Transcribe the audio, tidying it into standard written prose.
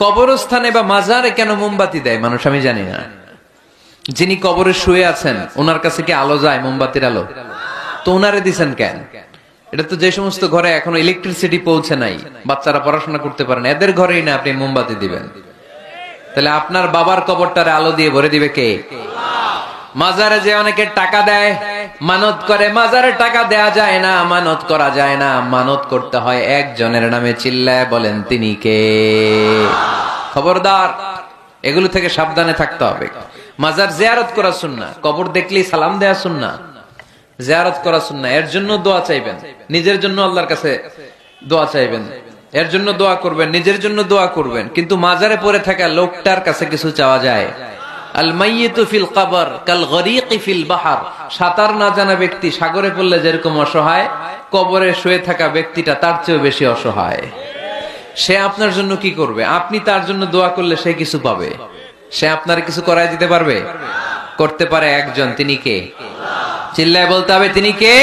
কবরস্থানে বা মাজারে কেন মোমবাতি দেয় মানুষ আমি জানি না। যিনি কবরে শুয়ে আছেন ওনার কাছে কি আলো যায়, মোমবাতির আলো? তো ওনারে দিছেন কেন? এটা তো যে সমস্ত ঘরে এখনো ইলেকট্রিসিটি পৌঁছে নাই, বাচ্চারা পড়াশোনা করতে পারে না, এদের ঘরেই না আপনি মোমবাতি দিবেন? তাহলে আপনার বাবার কবরটারে আলো দিয়ে ভরে দিবে কে? মাজারে যে অনেকে টাকা দেয়, মানত করে, মাজারে টাকা দেয়া যায় না, মানত করা যায় না, মানত করতে হয় একজনের নামে। চিল্লায় বলেন তিনি কে? খবরদার, এগুলো থেকে সাবধানে থাকতে হবে। মাজার জিয়ারত করা সুন্নাহ, কবর দেখলেই সালাম দেয়া সুন্নাহ, জিয়ারত করা সুন্নাহ। এর জন্য দোয়া চাইবেন, নিজের জন্য আল্লাহর কাছে দোয়া চাইবেন, এর জন্য দোয়া করবেন, নিজের জন্য দোয়া করবেন। কিন্তু মাজারে পড়ে থাকা লোকটার কাছে কিছু চাওয়া যায়? আল মাইয়িতু ফিল কবর কাল গরীকি ফিল বাহর। সাঁতার না জানা ব্যক্তি সাগরে পড়লে যেরকম অসহায়, কবরে শুয়ে থাকা ব্যক্তিটা তার চেয়েও বেশি অসহায়। সে আপনার জন্য কি করবে? আপনি তার জন্য দোয়া করলে সে কিছু পাবে। সে আপনার কিছু করায় দিতে পারবে? করতে পারে একজন, তিনি কে? চিল্লায় বলতে হবে তিনি কে?